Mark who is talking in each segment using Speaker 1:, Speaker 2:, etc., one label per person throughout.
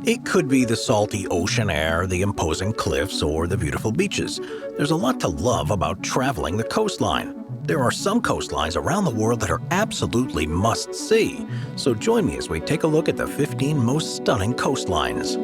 Speaker 1: It could be the salty ocean air, the imposing cliffs, or the beautiful beaches. There's a lot to love about traveling the coastline. There are some coastlines around the world that are absolutely must-see, so join me as we take a look at the 15 most stunning coastlines.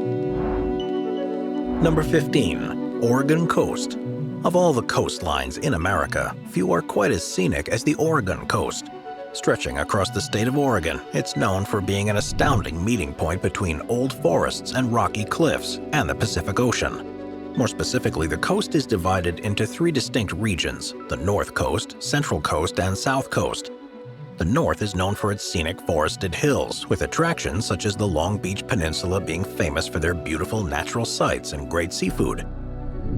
Speaker 1: Number 15. Oregon Coast. Of all the coastlines in America, few are quite as scenic as the Oregon Coast. Stretching across the state of Oregon, it's known for being an astounding meeting point between old forests and rocky cliffs and the Pacific Ocean. More specifically, the coast is divided into three distinct regions: the North Coast, Central Coast, and South Coast. The North is known for its scenic forested hills, with attractions such as the Long Beach Peninsula being famous for their beautiful natural sights and great seafood.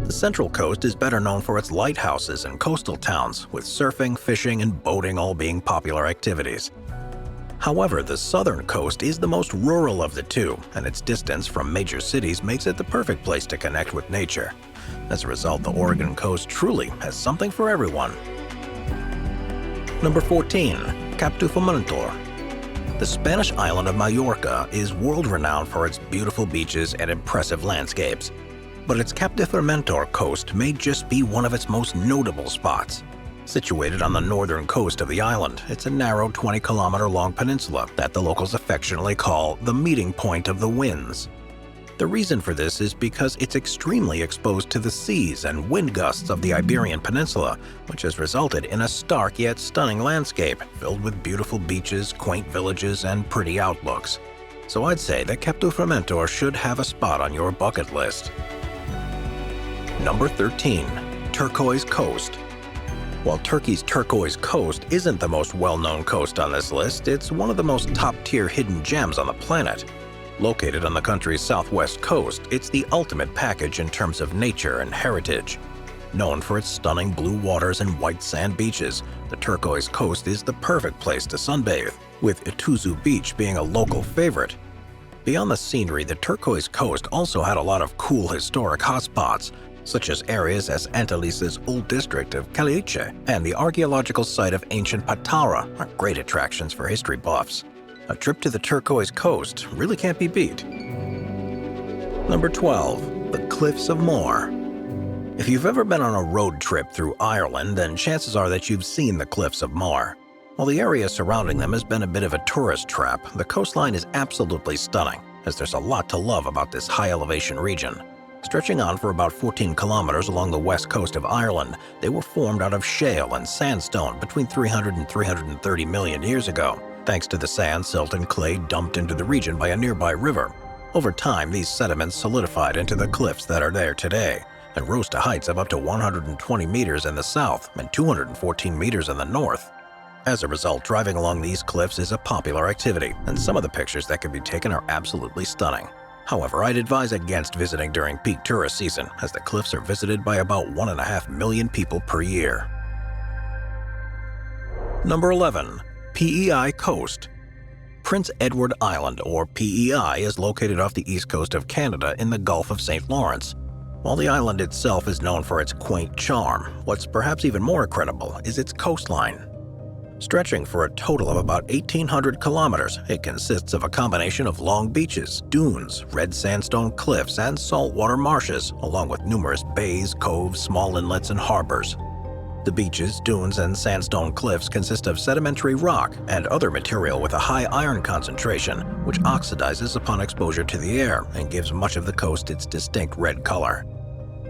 Speaker 1: The Central Coast is better known for its lighthouses and coastal towns, with surfing, fishing, and boating all being popular activities. However, the Southern Coast is the most rural of the two, and its distance from major cities makes it the perfect place to connect with nature. As a result, the Oregon Coast truly has something for everyone. Number 14. Cap de Formentor. The Spanish island of Mallorca is world-renowned for its beautiful beaches and impressive landscapes. But its Cap de Formentor coast may just be one of its most notable spots. Situated on the northern coast of the island, it's a narrow 20-kilometer-long peninsula that the locals affectionately call the meeting point of the winds. The reason for this is because it's extremely exposed to the seas and wind gusts of the Iberian Peninsula, which has resulted in a stark yet stunning landscape filled with beautiful beaches, quaint villages, and pretty outlooks. So I'd say that Cap de Formentor should have a spot on your bucket list. Number 13. Turquoise Coast. While Turkey's Turquoise Coast isn't the most well-known coast on this list, it's one of the most top-tier hidden gems on the planet. Located on the country's southwest coast, it's the ultimate package in terms of nature and heritage. Known for its stunning blue waters and white sand beaches, the Turquoise Coast is the perfect place to sunbathe, with Ituzu Beach being a local favorite. Beyond the scenery, the Turquoise Coast also had a lot of cool historic hotspots, such as areas as Antalis's old district of Caliche and the archaeological site of ancient Patara are great attractions for history buffs. A trip to the Turquoise Coast really can't be beat. Number 12. The Cliffs of Moher. If you've ever been on a road trip through Ireland, then chances are that you've seen the Cliffs of Moher. While the area surrounding them has been a bit of a tourist trap, the coastline is absolutely stunning, as there's a lot to love about this high-elevation region. Stretching on for about 14 kilometers along the west coast of Ireland, they were formed out of shale and sandstone between 300 and 330 million years ago, thanks to the sand, silt, and clay dumped into the region by a nearby river. Over time, these sediments solidified into the cliffs that are there today, and rose to heights of up to 120 meters in the south and 214 meters in the north. As a result, driving along these cliffs is a popular activity, and some of the pictures that can be taken are absolutely stunning. However, I'd advise against visiting during peak tourist season, as the cliffs are visited by about 1.5 million people per year. Number 11. PEI Coast. Prince Edward Island, or PEI, is located off the east coast of Canada in the Gulf of St. Lawrence. While the island itself is known for its quaint charm, what's perhaps even more incredible is its coastline. Stretching for a total of about 1,800 kilometers, it consists of a combination of long beaches, dunes, red sandstone cliffs, and saltwater marshes, along with numerous bays, coves, small inlets, and harbors. The beaches, dunes, and sandstone cliffs consist of sedimentary rock and other material with a high iron concentration, which oxidizes upon exposure to the air and gives much of the coast its distinct red color.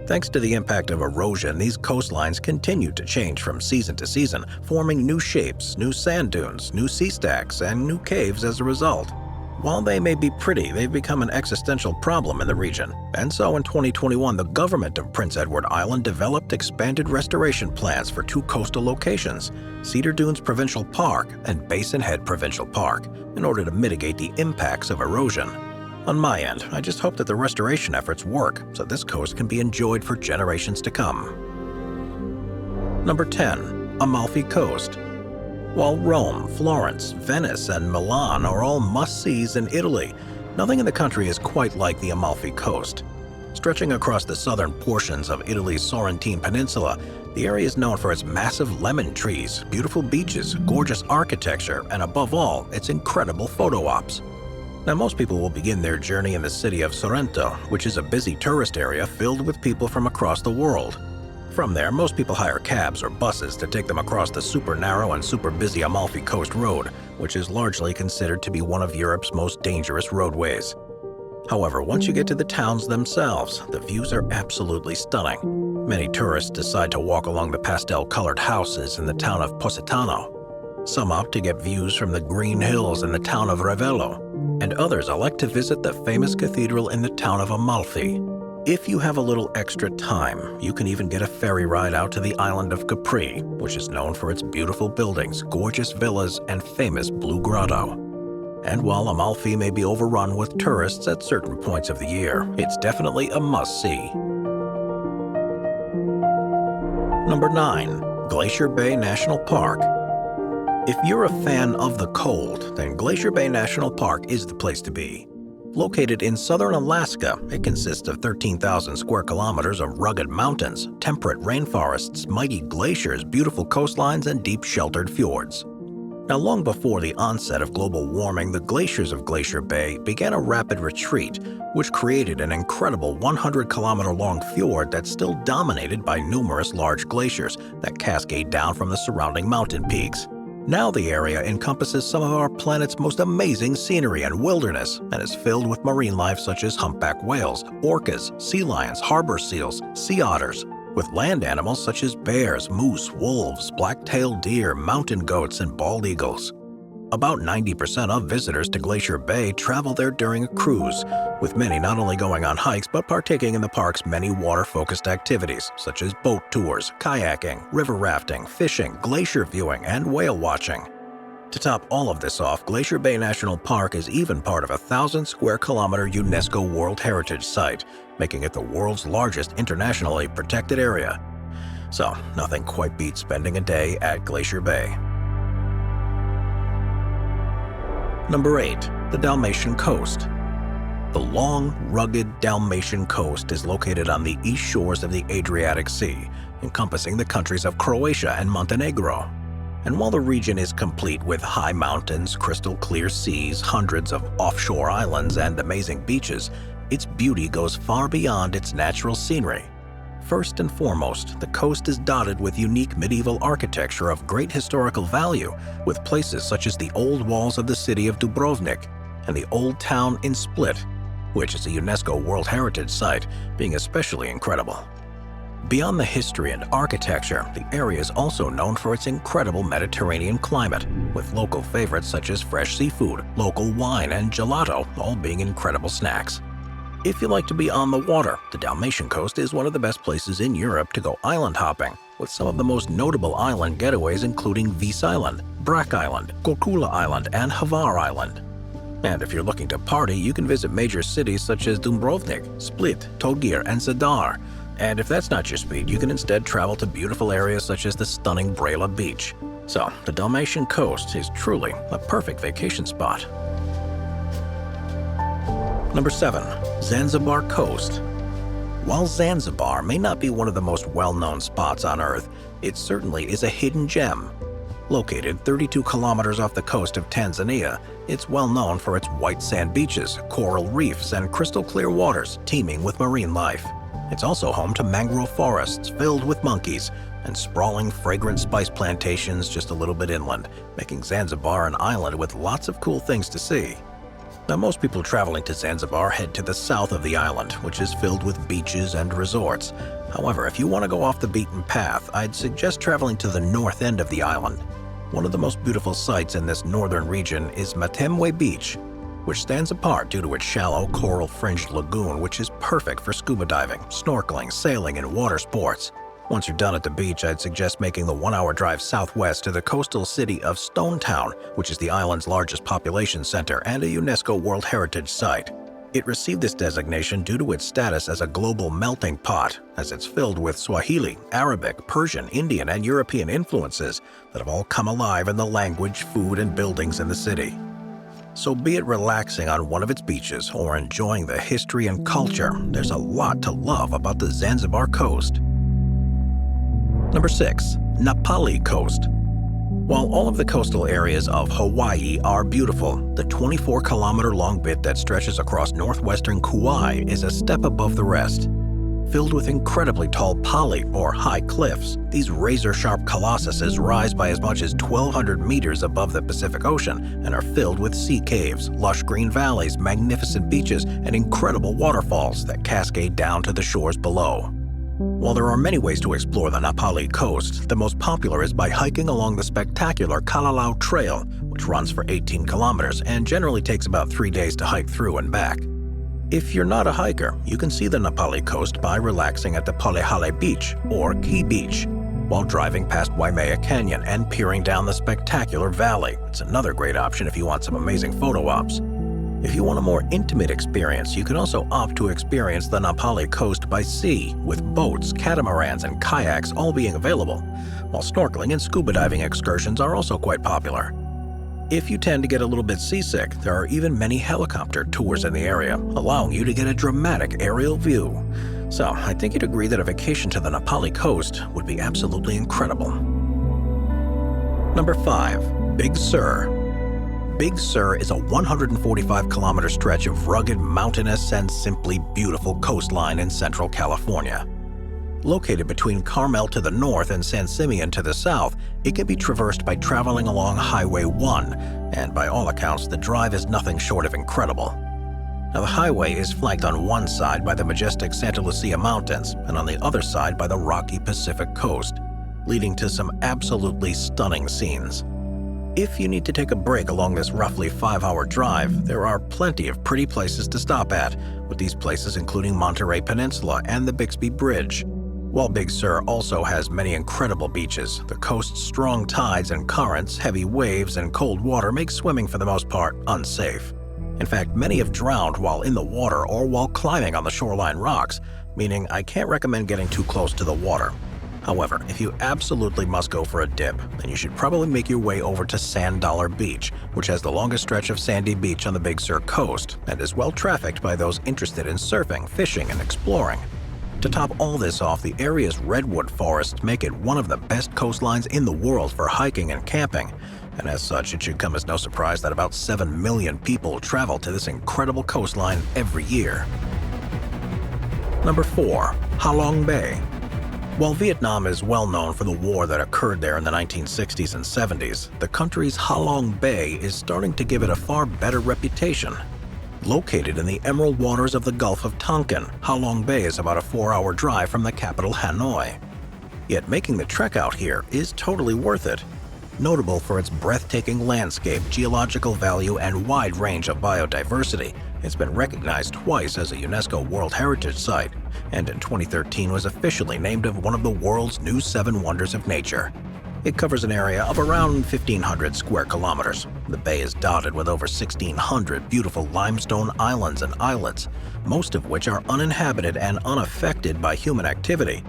Speaker 1: Thanks to the impact of erosion, these coastlines continue to change from season to season, forming new shapes, new sand dunes, new sea stacks, and new caves as a result. While they may be pretty, they've become an existential problem in the region. And so in 2021, the government of Prince Edward Island developed expanded restoration plans for two coastal locations, Cedar Dunes Provincial Park and Basin Head Provincial Park, in order to mitigate the impacts of erosion. On my end, I just hope that the restoration efforts work so this coast can be enjoyed for generations to come. Number 10. Amalfi Coast. While Rome, Florence, Venice, and Milan are all must-sees in Italy, nothing in the country is quite like the Amalfi Coast. Stretching across the southern portions of Italy's Sorrentine Peninsula, the area is known for its massive lemon trees, beautiful beaches, gorgeous architecture, and above all, its incredible photo ops. Now, most people will begin their journey in the city of Sorrento, which is a busy tourist area filled with people from across the world. From there, most people hire cabs or buses to take them across the super narrow and super busy Amalfi Coast road, which is largely considered to be one of Europe's most dangerous roadways. However, once you get to the towns themselves, the views are absolutely stunning. Many tourists decide to walk along the pastel-colored houses in the town of Positano. Some opt to get views from the green hills in the town of Ravello, and others elect to visit the famous cathedral in the town of Amalfi. If you have a little extra time, you can even get a ferry ride out to the island of Capri, which is known for its beautiful buildings, gorgeous villas, and famous Blue Grotto. And while Amalfi may be overrun with tourists at certain points of the year, it's definitely a must-see. Number 9. Glacier Bay National Park. If you're a fan of the cold, then Glacier Bay National Park is the place to be. Located in southern Alaska, it consists of 13,000 square kilometers of rugged mountains, temperate rainforests, mighty glaciers, beautiful coastlines, and deep sheltered fjords. Now, long before the onset of global warming, the glaciers of Glacier Bay began a rapid retreat, which created an incredible 100-kilometer-long fjord that's still dominated by numerous large glaciers that cascade down from the surrounding mountain peaks. Now the area encompasses some of our planet's most amazing scenery and wilderness and is filled with marine life such as humpback whales, orcas, sea lions, harbor seals, sea otters, with land animals such as bears, moose, wolves, black-tailed deer, mountain goats, and bald eagles. About 90% of visitors to Glacier Bay travel there during a cruise, with many not only going on hikes but partaking in the park's many water-focused activities such as boat tours, kayaking, river rafting, fishing, glacier viewing, and whale watching. To top all of this off, Glacier Bay National Park is even part of a 1,000-square-kilometer UNESCO World Heritage Site, making it the world's largest internationally protected area. So, nothing quite beats spending a day at Glacier Bay. Number 8. The Dalmatian Coast. The long, rugged Dalmatian coast is located on the east shores of the Adriatic Sea, encompassing the countries of Croatia and Montenegro. And while the region is complete with high mountains, crystal-clear seas, hundreds of offshore islands, and amazing beaches, its beauty goes far beyond its natural scenery. First and foremost, the coast is dotted with unique medieval architecture of great historical value, with places such as the old walls of the city of Dubrovnik and the old town in Split, which is a UNESCO World Heritage Site, being especially incredible. Beyond the history and architecture, the area is also known for its incredible Mediterranean climate, with local favorites such as fresh seafood, local wine, and gelato all being incredible snacks. If you like to be on the water, the Dalmatian Coast is one of the best places in Europe to go island hopping, with some of the most notable island getaways including Vis Island, Brac Island, Korčula Island, and Hvar Island. And if you're looking to party, you can visit major cities such as Dubrovnik, Split, Trogir, and Zadar. And if that's not your speed, you can instead travel to beautiful areas such as the stunning Brela Beach. So, the Dalmatian Coast is truly a perfect vacation spot. Number 7. Zanzibar Coast. While Zanzibar may not be one of the most well-known spots on Earth, it certainly is a hidden gem. Located 32 kilometers off the coast of Tanzania, it's well known for its white sand beaches, coral reefs, and crystal-clear waters teeming with marine life. It's also home to mangrove forests filled with monkeys and sprawling fragrant spice plantations just a little bit inland, making Zanzibar an island with lots of cool things to see. Now, most people traveling to Zanzibar head to the south of the island, which is filled with beaches and resorts. However, if you want to go off the beaten path, I'd suggest traveling to the north end of the island. One of the most beautiful sights in this northern region is Matemwe Beach, which stands apart due to its shallow, coral-fringed lagoon, which is perfect for scuba diving, snorkeling, sailing, and water sports. Once you're done at the beach, I'd suggest making the 1-hour drive southwest to the coastal city of Stone Town, which is the island's largest population center and a UNESCO World Heritage Site. It received this designation due to its status as a global melting pot, as it's filled with Swahili, Arabic, Persian, Indian, and European influences that have all come alive in the language, food, and buildings in the city. So be it relaxing on one of its beaches or enjoying the history and culture, there's a lot to love about the Zanzibar Coast. Number 6. Nepal Coast. While all of the coastal areas of Hawaii are beautiful, the 24-kilometer-long bit that stretches across northwestern Kauai is a step above the rest. Filled with incredibly tall pali, or high cliffs, these razor-sharp colossuses rise by as much as 1,200 meters above the Pacific Ocean and are filled with sea caves, lush green valleys, magnificent beaches, and incredible waterfalls that cascade down to the shores below. While there are many ways to explore the Nepal Coast, the most popular is by hiking along the spectacular Kalalau Trail, which runs for 18 kilometers and generally takes about 3 days to hike through and back. If you're not a hiker, you can see the Nepal Coast by relaxing at the Palehale Beach, or Key Beach, while driving past Waimea Canyon and peering down the spectacular valley. It's another great option if you want some amazing photo ops. If you want a more intimate experience, you can also opt to experience the Nepal Coast by sea, with boats, catamarans, and kayaks all being available, while snorkeling and scuba diving excursions are also quite popular. If you tend to get a little bit seasick, there are even many helicopter tours in the area, allowing you to get a dramatic aerial view. So I think you'd agree that a vacation to the Nepal Coast would be absolutely incredible. Number 5. Big Sur. Big Sur is a 145-kilometer stretch of rugged, mountainous, and simply beautiful coastline in central California. Located between Carmel to the north and San Simeon to the south, it can be traversed by traveling along Highway 1, and by all accounts, the drive is nothing short of incredible. Now, the highway is flanked on one side by the majestic Santa Lucia Mountains and on the other side by the rocky Pacific Coast, leading to some absolutely stunning scenes. If you need to take a break along this roughly 5-hour drive, there are plenty of pretty places to stop at, with these places including Monterey Peninsula and the Bixby Bridge. While Big Sur also has many incredible beaches, the coast's strong tides and currents, heavy waves, and cold water make swimming for the most part unsafe. In fact, many have drowned while in the water or while climbing on the shoreline rocks, meaning I can't recommend getting too close to the water. However, if you absolutely must go for a dip, then you should probably make your way over to Sand Dollar Beach, which has the longest stretch of sandy beach on the Big Sur coast and is well trafficked by those interested in surfing, fishing, and exploring. To top all this off, the area's redwood forests make it one of the best coastlines in the world for hiking and camping, and as such, it should come as no surprise that about 7 million people travel to this incredible coastline every year. Number 4. Halong Bay. While Vietnam is well known for the war that occurred there in the 1960s and 70s, the country's Halong Bay is starting to give it a far better reputation. Located in the emerald waters of the Gulf of Tonkin, Halong Bay is about a 4-hour drive from the capital Hanoi. Yet making the trek out here is totally worth it. Notable for its breathtaking landscape, geological value, and wide range of biodiversity, it's been recognized twice as a UNESCO World Heritage Site, and in 2013 was officially named as one of the world's new 7 wonders of nature. It covers an area of around 1,500 square kilometers. The bay is dotted with over 1,600 beautiful limestone islands and islets, most of which are uninhabited and unaffected by human activity.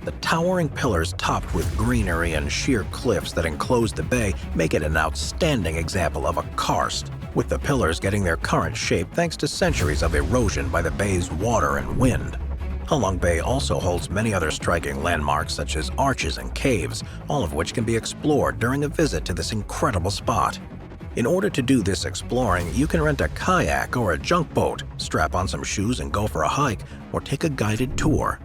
Speaker 1: The towering pillars topped with greenery and sheer cliffs that enclose the bay make it an outstanding example of a karst, with the pillars getting their current shape thanks to centuries of erosion by the bay's water and wind. Halong Bay also holds many other striking landmarks such as arches and caves, all of which can be explored during a visit to this incredible spot. In order to do this exploring, you can rent a kayak or a junk boat, strap on some shoes and go for a hike, or take a guided tour.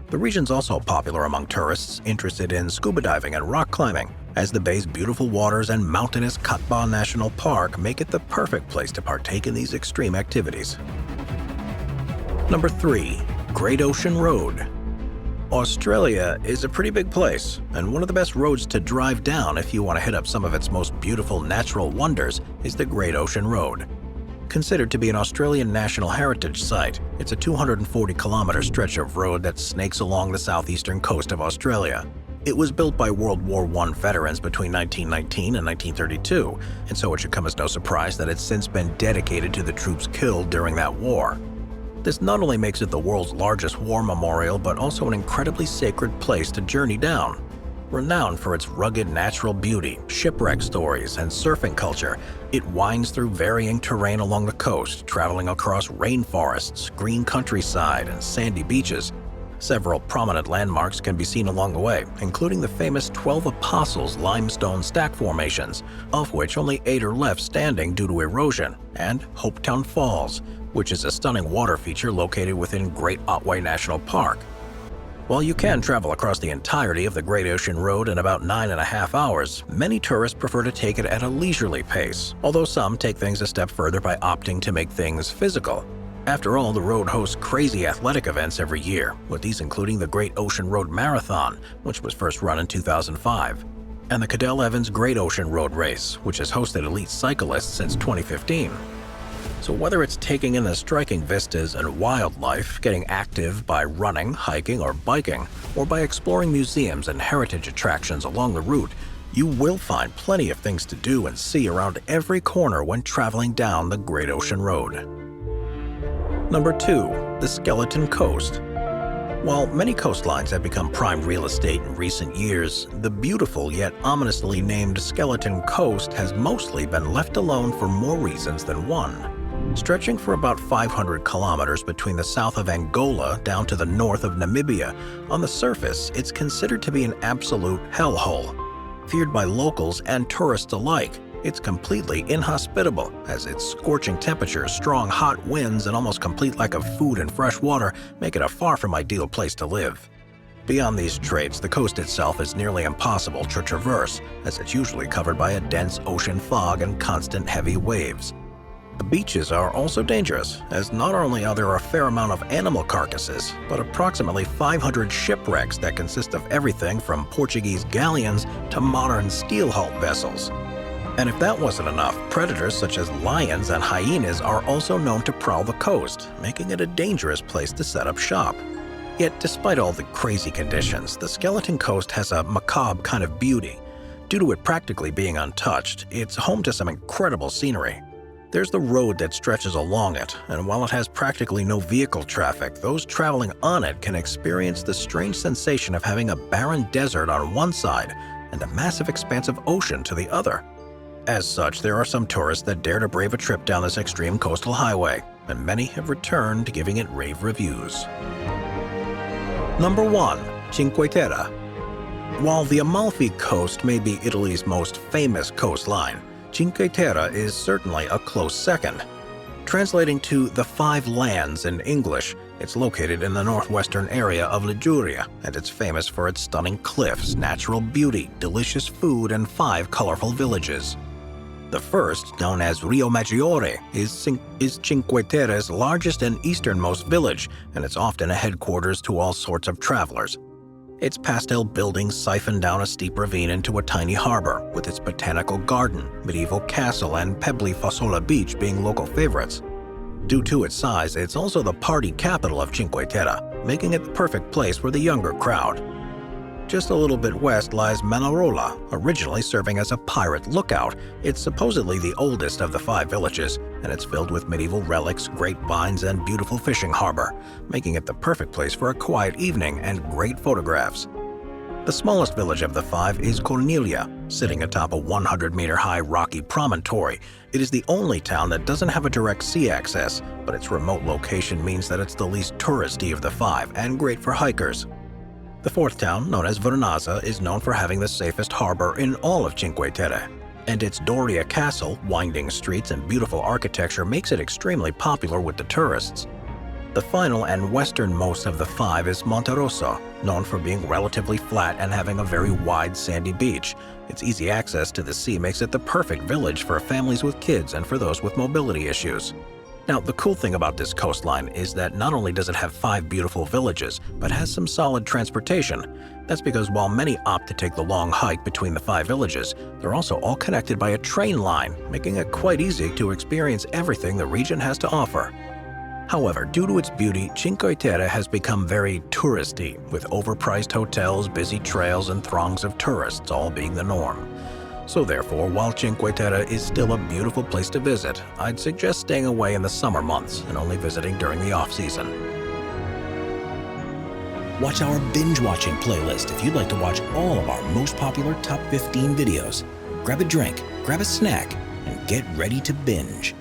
Speaker 1: The region's also popular among tourists interested in scuba diving and rock climbing, as the bay's beautiful waters and mountainous Katba National Park make it the perfect place to partake in these extreme activities. Number 3. Great Ocean Road. Australia is a pretty big place, and one of the best roads to drive down if you want to hit up some of its most beautiful natural wonders is the Great Ocean Road. Considered to be an Australian National Heritage Site, it's a 240-kilometer stretch of road that snakes along the southeastern coast of Australia. It was built by World War I veterans between 1919 and 1932, and so it should come as no surprise that it's since been dedicated to the troops killed during that war. This not only makes it the world's largest war memorial, but also an incredibly sacred place to journey down. Renowned for its rugged natural beauty, shipwreck stories, and surfing culture, it winds through varying terrain along the coast, traveling across rainforests, green countryside, and sandy beaches. Several prominent landmarks can be seen along the way, including the famous 12 Apostles limestone stack formations, of which only 8 are left standing due to erosion, and Hopetown Falls, which is a stunning water feature located within Great Otway National Park. While you can travel across the entirety of the Great Ocean Road in about 9.5 hours, many tourists prefer to take it at a leisurely pace, although some take things a step further by opting to make things physical. After all, the road hosts crazy athletic events every year, with these including the Great Ocean Road Marathon, which was first run in 2005, and the Cadell Evans Great Ocean Road Race, which has hosted elite cyclists since 2015. So whether it's taking in the striking vistas and wildlife, getting active by running, hiking, or biking, or by exploring museums and heritage attractions along the route, you will find plenty of things to do and see around every corner when traveling down the Great Ocean Road. Number 2. The Skeleton Coast. While many coastlines have become prime real estate in recent years, the beautiful yet ominously named Skeleton Coast has mostly been left alone for more reasons than one. Stretching for about 500 kilometers between the south of Angola down to the north of Namibia, on the surface it's considered to be an absolute hellhole. Feared by locals and tourists alike, it's completely inhospitable, as its scorching temperatures, strong hot winds, and almost complete lack of food and fresh water make it a far from ideal place to live. Beyond these traits, the coast itself is nearly impossible to traverse, as it's usually covered by a dense ocean fog and constant heavy waves. The beaches are also dangerous, as not only are there a fair amount of animal carcasses, but approximately 500 shipwrecks that consist of everything from Portuguese galleons to modern steel-hulled vessels. And if that wasn't enough, predators such as lions and hyenas are also known to prowl the coast, making it a dangerous place to set up shop. Yet despite all the crazy conditions, the Skeleton Coast has a macabre kind of beauty. Due to it practically being untouched, it's home to some incredible scenery. There's the road that stretches along it, and while it has practically no vehicle traffic, those traveling on it can experience the strange sensation of having a barren desert on one side and a massive expanse of ocean to the other. As such, there are some tourists that dare to brave a trip down this extreme coastal highway, and many have returned giving it rave reviews. Number 1. Cinque Terre. While the Amalfi Coast may be Italy's most famous coastline, Cinque Terre is certainly a close second. Translating to the Five Lands in English, it's located in the northwestern area of Liguria, and it's famous for its stunning cliffs, natural beauty, delicious food, and 5 colorful villages. The first, known as Rio Maggiore, is Cinque Terre's largest and easternmost village, and it's often a headquarters to all sorts of travelers. Its pastel buildings siphon down a steep ravine into a tiny harbor, with its botanical garden, medieval castle, and pebbly Fasola Beach being local favorites. Due to its size, it's also the party capital of Cinque Terre, making it the perfect place for the younger crowd. Just a little bit west lies Manarola, originally serving as a pirate lookout. It's supposedly the oldest of the 5 villages, and it's filled with medieval relics, grapevines, and beautiful fishing harbor, making it the perfect place for a quiet evening and great photographs. The smallest village of the 5 is Cornelia, sitting atop a 100-meter-high rocky promontory. It is the only town that doesn't have a direct sea access, but its remote location means that it's the least touristy of the 5 and great for hikers. The 4th town, known as Vernazza, is known for having the safest harbor in all of Cinque Terre, and its Doria Castle, winding streets, and beautiful architecture makes it extremely popular with the tourists. The final and westernmost of the 5 is Monterosso, known for being relatively flat and having a very wide sandy beach. Its easy access to the sea makes it the perfect village for families with kids and for those with mobility issues. Now, the cool thing about this coastline is that not only does it have 5 beautiful villages, but has some solid transportation. That's because while many opt to take the long hike between the 5 villages, they're also all connected by a train line, making it quite easy to experience everything the region has to offer. However, due to its beauty, Cinque Terre has become very touristy, with overpriced hotels, busy trails, and throngs of tourists all being the norm. So therefore, while Cinque Terre is still a beautiful place to visit, I'd suggest staying away in the summer months and only visiting during the off-season.
Speaker 2: Watch our binge-watching playlist if you'd like to watch all of our most popular top 15 videos. Grab a drink, grab a snack, and get ready to binge.